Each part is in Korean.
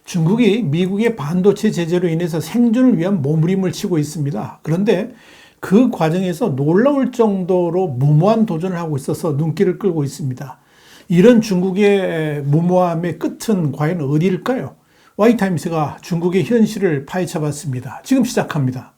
중국이 미국의 반도체 제재로 인해서 생존을 위한 몸부림을 치고 있습니다. 그런데 그 과정에서 놀라울 정도로 무모한 도전을 하고 있어서 눈길을 끌고 있습니다. 이런 중국의 무모함의 끝은 과연 어디일까요? Y타임스가 중국의 현실을 파헤쳐 봤습니다. 지금 시작합니다.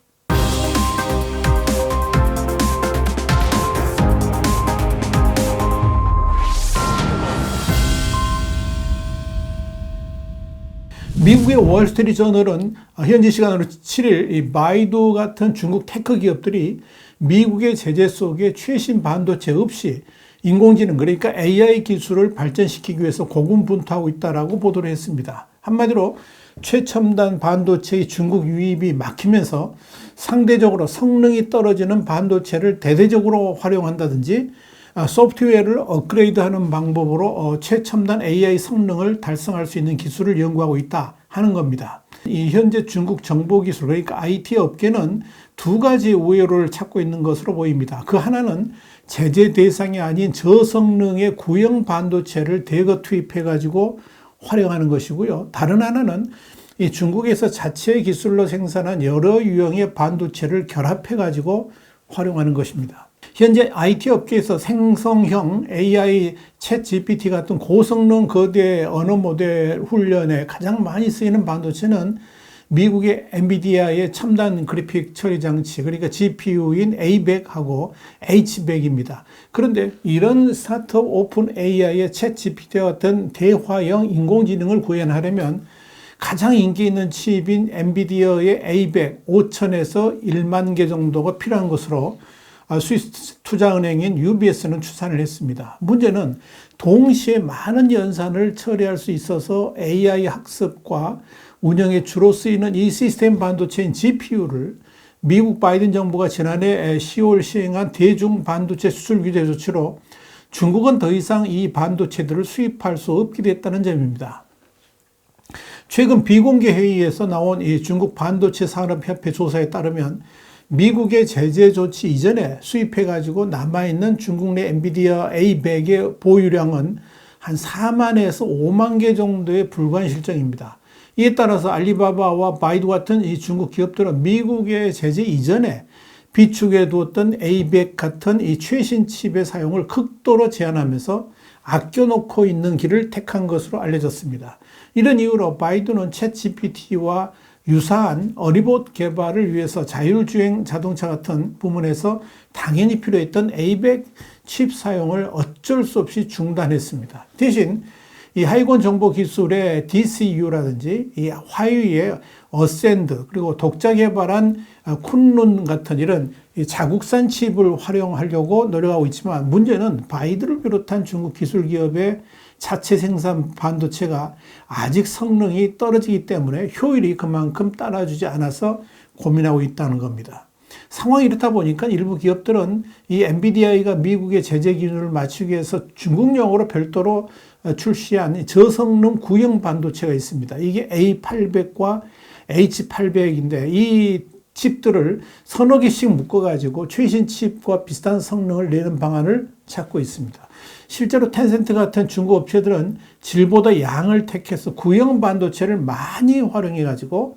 미국의 월스트리트저널은 현지 시간으로 7일 이 바이두 같은 중국 테크 기업들이 미국의 제재 속에 최신 반도체 없이 인공지능, 그러니까 AI 기술을 발전시키기 위해서 고군분투하고 있다라고 보도를 했습니다. 한마디로 최첨단 반도체의 중국 유입이 막히면서 상대적으로 성능이 떨어지는 반도체를 대대적으로 활용한다든지 소프트웨어를 업그레이드하는 방법으로 최첨단 AI 성능을 달성할 수 있는 기술을 연구하고 있다 하는 겁니다. 이 현재 중국 정보기술, 그러니까 IT 업계는 두 가지 우회로를 찾고 있는 것으로 보입니다. 그 하나는 제재 대상이 아닌 저성능의 구형 반도체를 대거 투입해가지고 활용하는 것이고요. 다른 하나는 이 중국에서 자체 기술로 생산한 여러 유형의 반도체를 결합해가지고 활용하는 것입니다. 현재 IT 업계에서 생성형 AI 챗 GPT 같은 고성능 거대 언어 모델 훈련에 가장 많이 쓰이는 반도체는 미국의 엔비디아의 첨단 그래픽 처리 장치, 그러니까 GPU인 A100하고 H100입니다. 그런데 이런 스타트업 오픈 AI의 챗 GPT와 같은 대화형 인공지능을 구현하려면 가장 인기 있는 칩인 엔비디아의 A100 5천에서 1만 개 정도가 필요한 것으로 스위스 투자은행인 UBS는 추산을 했습니다. 문제는 동시에 많은 연산을 처리할 수 있어서 AI 학습과 운영에 주로 쓰이는 이 시스템 반도체인 GPU를 미국 바이든 정부가 지난해 10월 시행한 대중 반도체 수출 규제 조치로 중국은 더 이상 이 반도체들을 수입할 수 없게 됐다는 점입니다. 최근 비공개 회의에서 나온 이 중국 반도체 산업협회 조사에 따르면 미국의 제재 조치 이전에 수입해가지고 남아있는 중국 내 엔비디아 A100의 보유량은 한 4만에서 5만 개 정도에 불과한 실정입니다. 이에 따라서 알리바바와 바이두 같은 이 중국 기업들은 미국의 제재 이전에 비축해 두었던 A100 같은 이 최신 칩의 사용을 극도로 제한하면서 아껴놓고 있는 길을 택한 것으로 알려졌습니다. 이런 이유로 바이두는 챗 GPT와 유사한 어리봇 개발을 위해서 자율주행 자동차 같은 부문에서 당연히 필요했던 A100 칩 사용을 어쩔 수 없이 중단했습니다. 대신 이 하이건 정보 기술의 DCU라든지 이 화웨이의 어센드 그리고 독자 개발한 쿤룬 같은 이런 자국산 칩을 활용하려고 노력하고 있지만 문제는 바이두를 비롯한 중국 기술 기업의 자체 생산 반도체가 아직 성능이 떨어지기 때문에 효율이 그만큼 따라주지 않아서 고민하고 있다는 겁니다. 상황이 이렇다 보니까 일부 기업들은 이 엔비디아가 미국의 제재 기준을 맞추기 위해서 중국용으로 별도로 출시한 저성능 구형 반도체가 있습니다. 이게 A800과 H800인데 이 칩들을 서너 개씩 묶어가지고 최신 칩과 비슷한 성능을 내는 방안을 찾고 있습니다. 실제로 텐센트 같은 중국 업체들은 질보다 양을 택해서 구형 반도체를 많이 활용해가지고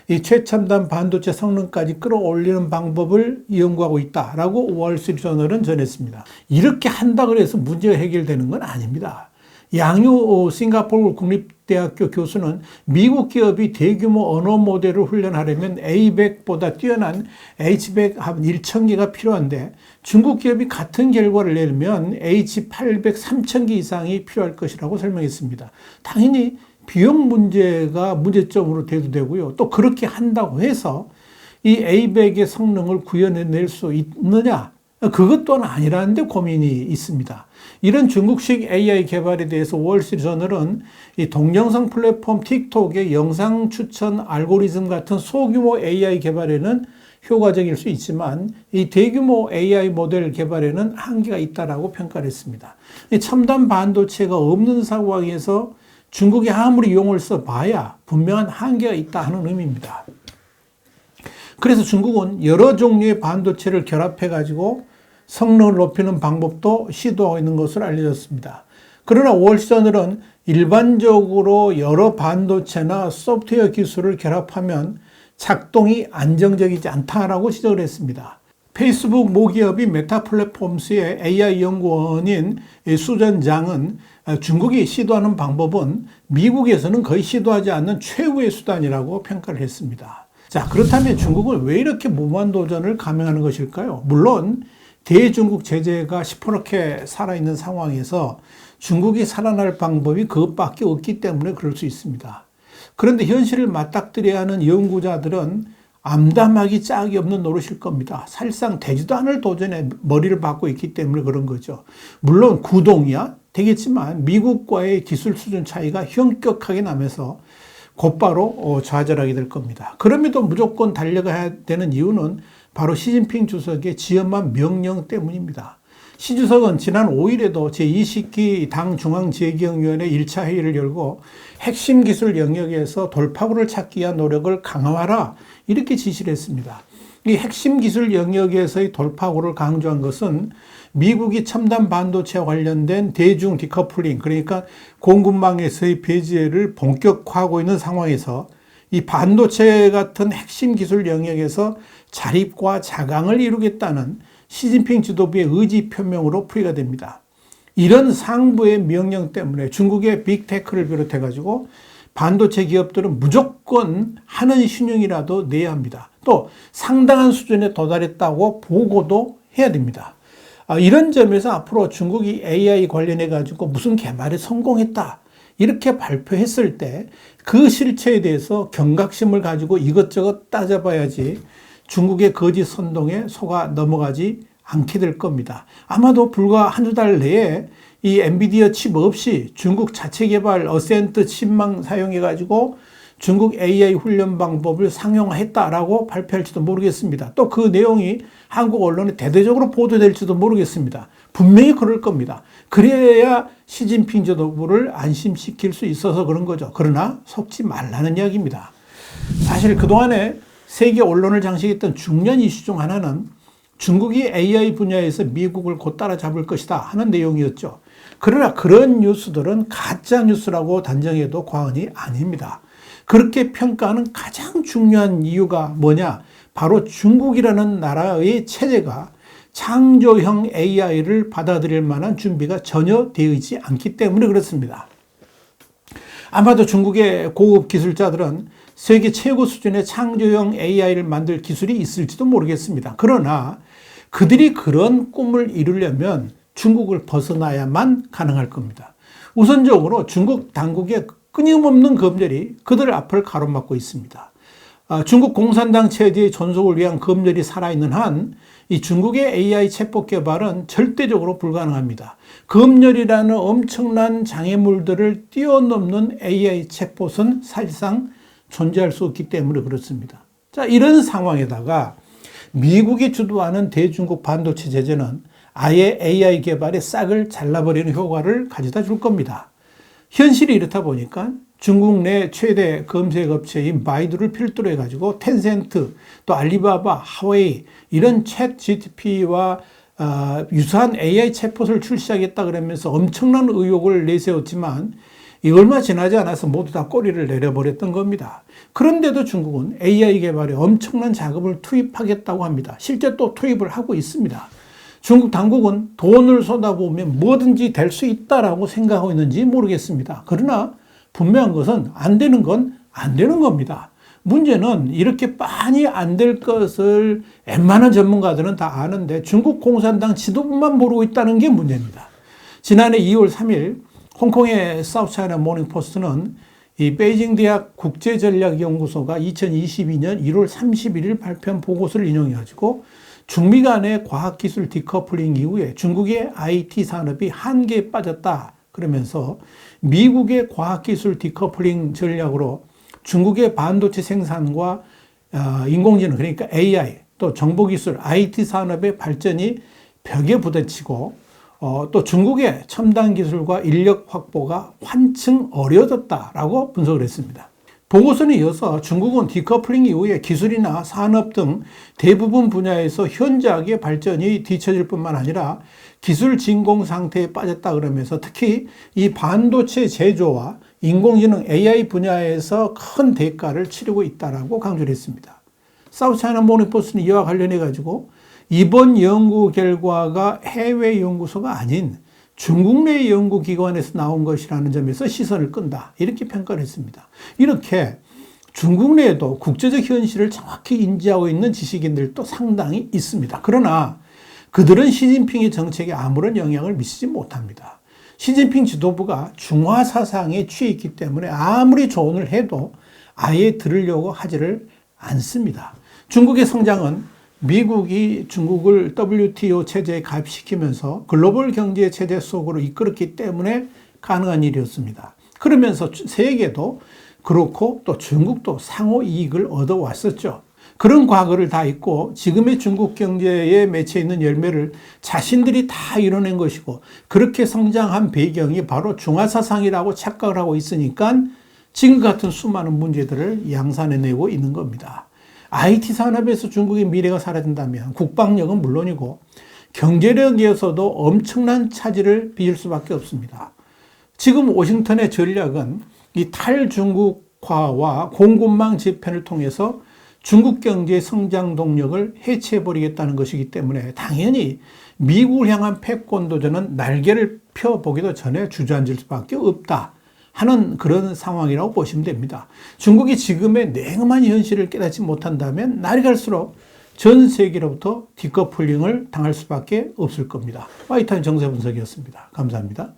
이 최첨단 반도체 성능까지 끌어올리는 방법을 연구하고 있다라고 월스트리트저널은 전했습니다. 이렇게 한다고 해서 문제가 해결되는 건 아닙니다. 양유 싱가포르 국립대학교 교수는 미국 기업이 대규모 언어 모델을 훈련하려면 A100보다 뛰어난 H100 한 1,000개가 필요한데 중국 기업이 같은 결과를 내려면 H800 3,000개 이상이 필요할 것이라고 설명했습니다. 당연히 비용 문제가 문제점으로 대두되고요. 또 그렇게 한다고 해서 이 A100의 성능을 구현해낼 수 있느냐? 그것 또한 아니라는 데 고민이 있습니다. 이런 중국식 AI 개발에 대해서 월스트리트저널은 이 동영상 플랫폼 틱톡의 영상 추천 알고리즘 같은 소규모 AI 개발에는 효과적일 수 있지만 이 대규모 AI 모델 개발에는 한계가 있다라고 평가를 했습니다. 이 첨단 반도체가 없는 상황에서 중국이 아무리 이용을 써봐야 분명한 한계가 있다 하는 의미입니다. 그래서 중국은 여러 종류의 반도체를 결합해가지고 성능을 높이는 방법도 시도하고 있는 것으로 알려졌습니다. 그러나 월스트리트저널은 일반적으로 여러 반도체나 소프트웨어 기술을 결합하면 작동이 안정적이지 않다라고 지적을 했습니다. 페이스북 모기업인 메타 플랫폼스의 AI 연구원인 수전 장은 중국이 시도하는 방법은 미국에서는 거의 시도하지 않는 최후의 수단이라고 평가를 했습니다. 자, 그렇다면 중국은 왜 이렇게 무한도전을 감행하는 것일까요? 물론 대중국 제재가 시퍼렇게 살아있는 상황에서 중국이 살아날 방법이 그것밖에 없기 때문에 그럴 수 있습니다. 그런데 현실을 맞닥뜨려야 하는 연구자들은 암담하기 짝이 없는 노릇일 겁니다. 사실상 되지도 않을 도전에 머리를 박고 있기 때문에 그런 거죠. 물론 구동이야 되겠지만 미국과의 기술 수준 차이가 현격하게 나면서 곧바로 좌절하게 될 겁니다. 그럼에도 무조건 달려가야 되는 이유는 바로 시진핑 주석의 지엄한 명령 때문입니다. 시 주석은 지난 5일에도 제20기 당 중앙재경위원회 1차 회의를 열고 핵심 기술 영역에서 돌파구를 찾기 위한 노력을 강화하라 이렇게 지시를 했습니다. 이 핵심 기술 영역에서의 돌파구를 강조한 것은 미국이 첨단 반도체와 관련된 대중 디커플링, 그러니까 공급망에서의 배제를 본격화하고 있는 상황에서 이 반도체 같은 핵심 기술 영역에서 자립과 자강을 이루겠다는 시진핑 지도부의 의지 표명으로 풀이가 됩니다. 이런 상부의 명령 때문에 중국의 빅테크를 비롯해 가지고 반도체 기업들은 무조건 하는 신용이라도 내야 합니다. 또 상당한 수준에 도달했다고 보고도 해야 됩니다. 이런 점에서 앞으로 중국이 AI 관련해 가지고 무슨 개발에 성공했다 이렇게 발표했을 때 그 실체에 대해서 경각심을 가지고 이것저것 따져봐야지 중국의 거짓 선동에 속아 넘어가지 않게 될 겁니다. 아마도 불과 한두 달 내에 이 엔비디아 칩 없이 중국 자체 개발 어센트 칩만 사용해 가지고 중국 AI 훈련 방법을 상용화했다라고 발표할지도 모르겠습니다. 또 그 내용이 한국 언론에 대대적으로 보도될지도 모르겠습니다. 분명히 그럴 겁니다. 그래야 시진핑 지도부를 안심시킬 수 있어서 그런 거죠. 그러나 속지 말라는 이야기입니다. 사실 그동안에 세계 언론을 장식했던 중요한 이슈 중 하나는 중국이 AI 분야에서 미국을 곧 따라잡을 것이다 하는 내용이었죠. 그러나 그런 뉴스들은 가짜 뉴스라고 단정해도 과언이 아닙니다. 그렇게 평가하는 가장 중요한 이유가 뭐냐? 바로 중국이라는 나라의 체제가 창조형 AI를 받아들일 만한 준비가 전혀 되어 있지 않기 때문에 그렇습니다. 아마도 중국의 고급 기술자들은 세계 최고 수준의 창조형 AI를 만들 기술이 있을지도 모르겠습니다. 그러나 그들이 그런 꿈을 이루려면 중국을 벗어나야만 가능할 겁니다. 우선적으로 중국 당국의 끊임없는 검열이 그들 앞을 가로막고 있습니다. 중국 공산당 체제의 존속을 위한 검열이 살아있는 한 이 중국의 AI 챗봇 개발은 절대적으로 불가능합니다. 검열이라는 엄청난 장애물들을 뛰어넘는 AI 챗봇은 사실상 존재할 수 없기 때문에 그렇습니다. 자, 이런 상황에다가 미국이 주도하는 대중국 반도체 제재는 아예 AI 개발의 싹을 잘라버리는 효과를 가져다 줄 겁니다. 현실이 이렇다 보니까 중국 내 최대 검색 업체인 바이두를 필두로 해가지고 텐센트, 또 알리바바, 하웨이 이런 챗 GTP와 유사한 AI 챗봇을 출시하겠다 그러면서 엄청난 의혹을 내세웠지만 얼마 지나지 않아서 모두 다 꼬리를 내려버렸던 겁니다. 그런데도 중국은 AI 개발에 엄청난 자금을 투입하겠다고 합니다. 실제 또 투입을 하고 있습니다. 중국 당국은 돈을 쏟아부으면 뭐든지 될 수 있다라고 생각하고 있는지 모르겠습니다. 그러나 분명한 것은 안 되는 건 안 되는 겁니다. 문제는 이렇게 빤히 안 될 것을 웬만한 전문가들은 다 아는데 중국 공산당 지도부만 모르고 있다는 게 문제입니다. 지난해 2월 3일 홍콩의 사우스차이나 모닝포스트는 이 베이징 대학 국제전략연구소가 2022년 1월 31일 발표한 보고서를 인용해가지고 중미 간의 과학기술 디커플링 이후에 중국의 IT 산업이 한계에 빠졌다 그러면서 미국의 과학기술 디커플링 전략으로 중국의 반도체 생산과 인공지능 그러니까 AI 또 정보기술 IT 산업의 발전이 벽에 부딪히고 또 중국의 첨단 기술과 인력 확보가 한층 어려워졌다라고 분석을 했습니다. 보고서는 이어서 중국은 디커플링 이후에 기술이나 산업 등 대부분 분야에서 현저하게 발전이 뒤처질 뿐만 아니라 기술 진공 상태에 빠졌다 그러면서 특히 이 반도체 제조와 인공지능 AI 분야에서 큰 대가를 치르고 있다라고 강조를 했습니다. 사우스차이나 모닝포스트는 이와 관련해 가지고 이번 연구 결과가 해외 연구소가 아닌 중국 내 연구기관에서 나온 것이라는 점에서 시선을 끈다. 이렇게 평가를 했습니다. 이렇게 중국 내에도 국제적 현실을 정확히 인지하고 있는 지식인들도 상당히 있습니다. 그러나 그들은 시진핑의 정책에 아무런 영향을 미치지 못합니다. 시진핑 지도부가 중화 사상에 취해 있기 때문에 아무리 조언을 해도 아예 들으려고 하지를 않습니다. 중국의 성장은 미국이 중국을 WTO 체제에 가입시키면서 글로벌 경제 체제 속으로 이끌었기 때문에 가능한 일이었습니다. 그러면서 세계도 그렇고 또 중국도 상호 이익을 얻어왔었죠. 그런 과거를 다 잊고 지금의 중국 경제에 맺혀 있는 열매를 자신들이 다 이뤄낸 것이고 그렇게 성장한 배경이 바로 중화사상이라고 착각을 하고 있으니까 지금 같은 수많은 문제들을 양산해내고 있는 겁니다. IT 산업에서 중국의 미래가 사라진다면 국방력은 물론이고 경제력에서도 엄청난 차질을 빚을 수밖에 없습니다. 지금 워싱턴의 전략은 이 탈중국화와 공급망 재편을 통해서 중국 경제의 성장 동력을 해체해버리겠다는 것이기 때문에 당연히 미국을 향한 패권 도전은 날개를 펴보기도 전에 주저앉을 수밖에 없다 하는 그런 상황이라고 보시면 됩니다. 중국이 지금의 냉엄한 현실을 깨닫지 못한다면 날이 갈수록 전 세계로부터 디커플링을 당할 수밖에 없을 겁니다. 화이트타임 정세 분석이었습니다. 감사합니다.